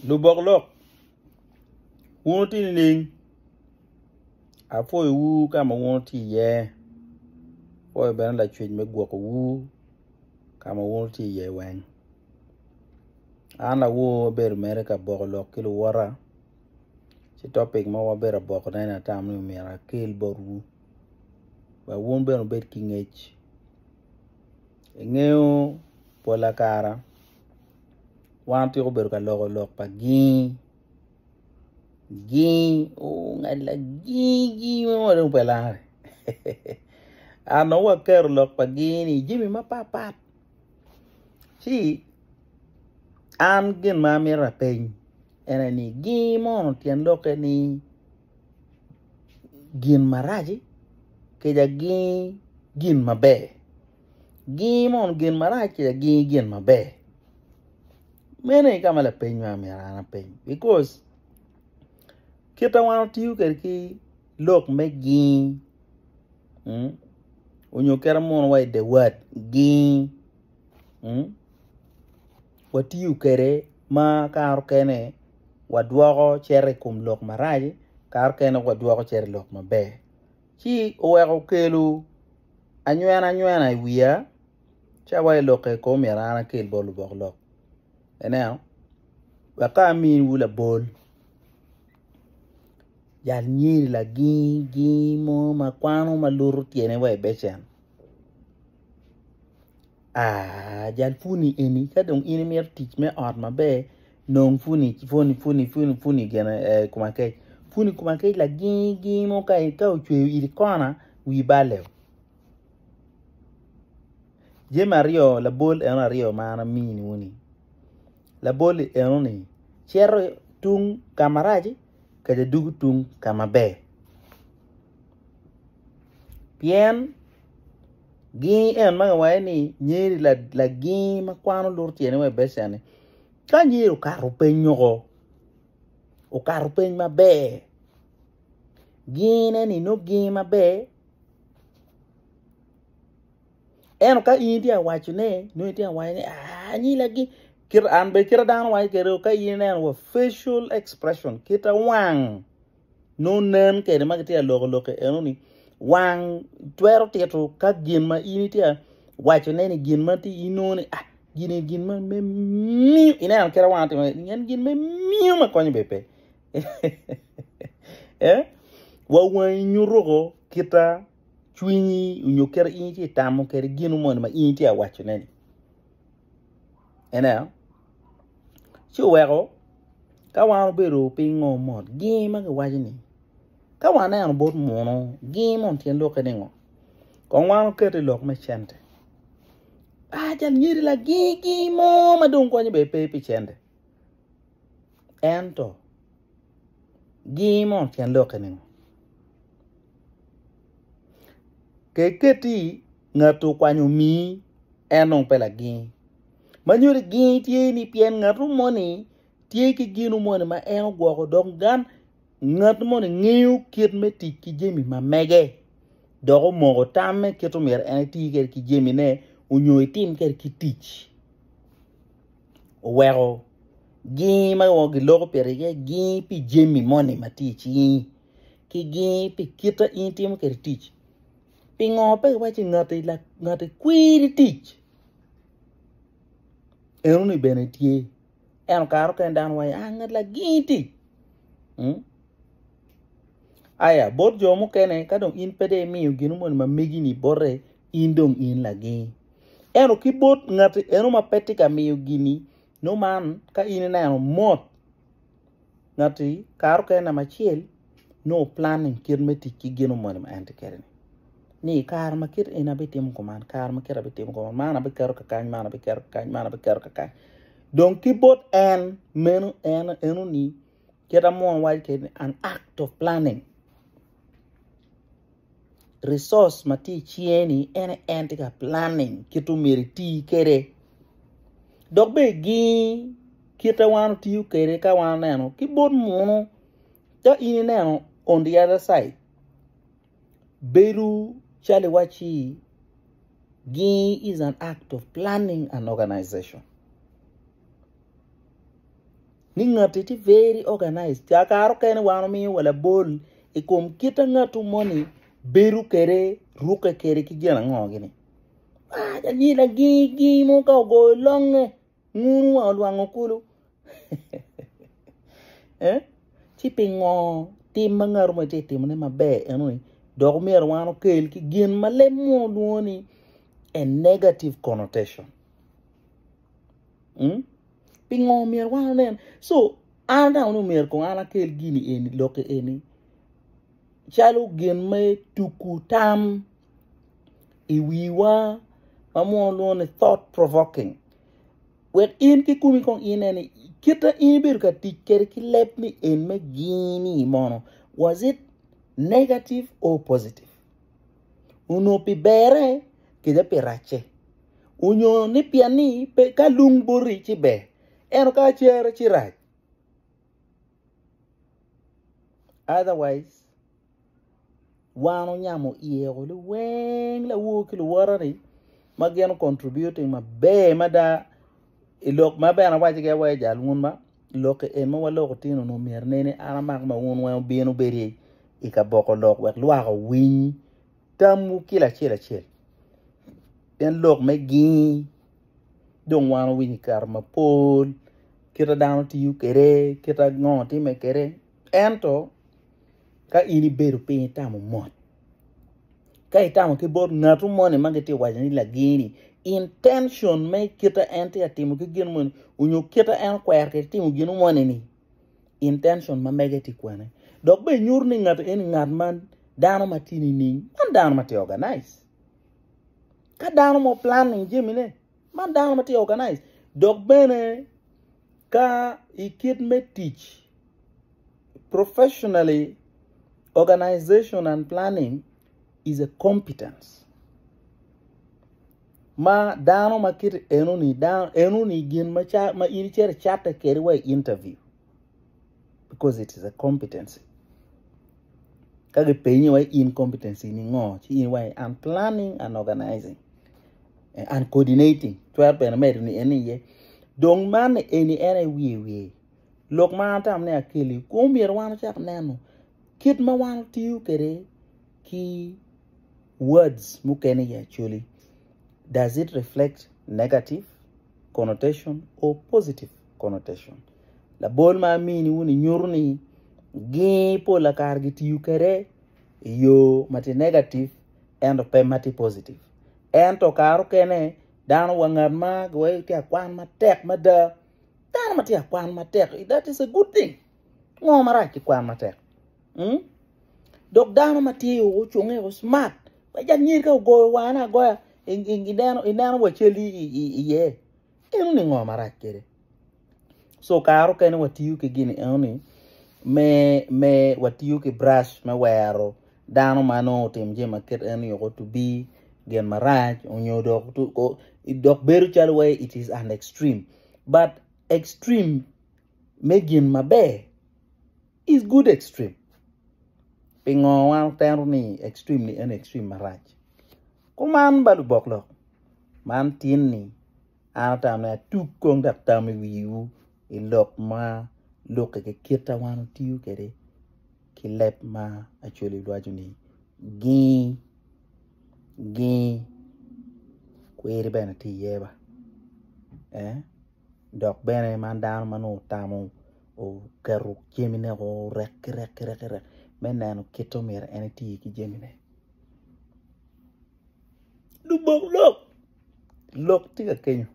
Lubok lok. Wonti ning. Afo wu kama wonti ye. Fo ben la chwej me gwoko wu. Kama wonti ye weng. Ana wo ber America bok lok kilo wara. Si topic ma wa ber bok na ina tam ni mera kil boru. Ba won ber bet kingech. Ngeo pola kara. Wanti ko ber ka lok pa gi. Gi o ngala gi mo ro pela. Ano wa ker lok pa gi ni jimi ma papat. Si an gen ma mera pen. Ena ni gi mo tien lok ni gin maraji ke ja gi gin mabe. Gi mo gin maraji ke ja gi gin mabe. Mene kama la pen ma mera na pen because kita wan tiu ker ki lok me gi unyo kera mon wai the word gi watiu kere ma karo kene wadwoko chere kum lok maraji karo kene wadwoko chere lok mabe chi oweko kelu anyuena wiya cha wai loke ko merana kel bolu bok lok eneo waka min wula bol yal nyiri la gi mo ma kwano ma luru tiene wai bechen jal funi eni kadong ini mier tich me ot mabe nong funi gena kuma ke la gi mo kai ka uchwe iri kona wi balew je mario la bol en rio mana mini woni la bol en ni chero tung kamaraji kada dugu tung kama be pien gi en ma wa ni nyeri la gi ma kwano lur tiene we besane ka nyiru karu penyogo o karu pen ma be gi ne ni no gi ma be en ka india wachune no india wa ni ni la gi kir an be kir dan wa kero ka ine wa facial expression kita wang no nen ke ma ke loko eno ni wang twero tieto ka gin ma initia wachune ni gin ma ti inone gin ma me mi ina an kera wanti nyen gin me mi ma konyo bepe wa nyurogo kita chwinyi unyokera inti tamo kere ginu mo ma inti wachune ni ena chu wego ka wan bero pingo mod gi ma ga wajini ka wan na bot mono gi mon tien lo kenengo ko wan kete lok me chente jan nyiri la gi mo ma don ko ni be pe chente ento gi mon tien lo kenengo ke keti ngatu kwanyu mi enong pela gi manyuri gi tie ni pien ngatu moni tie ki ginu moni ma en gwo dong gan ngatu moni ngiu kit meti ki jemi ma mege dogo mogo tamme keto mer en ti ker ki jemi ne unyo tim ker ki tich wero gi ma wo gi logo perege gi pi jemi moni ma tichi ki gi pi kita intim ker tich pingo pe wachi ngati kwiri tich ni benetie en karo ken dan wai ngat la giti aya bot jomo kene kadong in pede miyo ginu mon ma megi ni borre indong in la gi ki bot ngati ma petika miyo gini no man ka in na mot ngati karo ken ma chiel no planning kirmeti ki ginu mon ma antikere ni kar makir ina bitim ko man kar makira bitim ko man be kar ka kan man be kar ka kan man be kar ka kan donc keyboard en menu enu ni kera mon wal ke an act of planning resource mati chieni ene entika planning kitu meriti kere dok be gi kita wan tiu kere ka wan neno keyboard mono ta ini neno on the other side beru Charlie Wachi, gi is an act of planning and organization. ni ngati ti very organized ja karo ken wano mi wala bol e kom kita ngatu moni beru kere ruka kere ki gena ngogini ja ni la gi mo ka go long ngunu wa lwango kulu ti pingo tim mangar mo ti tim ne mabe enoi dog mer wano kel ki gen male mo duoni a negative connotation pingo mer wano nen so anda unu mer ko ana kel gini eni loke eni chalo gen me tuku tam iwiwa mamo lone thought provoking wet in ki kumi kong ineni kita in bir ka tiker ki lep ni en me gini mono was it negative or positive uno pi bere kida pirache unyo ni piani pe kalung bori chi be eno ka chere chi rach otherwise wano nyamo iye gole weng la wuki lu warani mageno contributing ma be mada ilok ma be na waji ge wa jal ngun ma lok en ma walo ko tino no mer nene ana mak ma won wa bienu beri e ka boko lok wet lwa ko win tamu kila chela den lok me gi don wano wini karma pol kita down to you kere kita ngoti me kere ento ka ini beru pe tamu mot ka itamu ke bor ngatu mone mangeti wajani la gini intention me kita ente atimu ke gin mon unyo kita en kwer ke timu gin mone ni intention ma megeti kwane dok be nyurni ngat en ngat man dano matini ni man dano mati organize ka dano mo planning jimine man dano mati organize dok bene ka ikit me teach professionally organization and planning is a competence ma dano makir enuni gin ma iri chere chata keri wa interview because it is a competency kage penye wa incompetency ni ngo chi in wa and planning and organizing and coordinating twelve pen mer ni eniye dong man ene wi lok ma tam ne akili ko mier wan chak neno kit ma wan tiu kere ki words mukene actually does it reflect negative connotation or positive connotation la bol ma mini woni nyurni gi po la kargi tiu kere yo mati negative and pe mati positive and to karo kene dan wangar ma gwe ti akwan matek mada dan mati akwan matek that is a good thing ngo mara ki kwan matek dok dan mati yo chunge o smart ba jan nyir ka go wana go indano wacheli iye enu ni ngo mara kere so karo kene watiu ke gini eni me watiu ke brush me wero dano mano timje maket eni yo to be gen maraj onyo dok to ko dok beru chal way it is an extreme but extreme megin mabe is good extreme pingo wan teru ni extreme ni an extreme maraj kuman balu boklo man tin ni ata na tu kong dak tam wiu ilok ma lok ke kita wan tiu kere kilep ma actually lwaju ni gi kweri bena ti yeba dok bene man dan manu tamu o garu jemine o rek menano kito mer enti ki jemine du bok lok tiga kenyo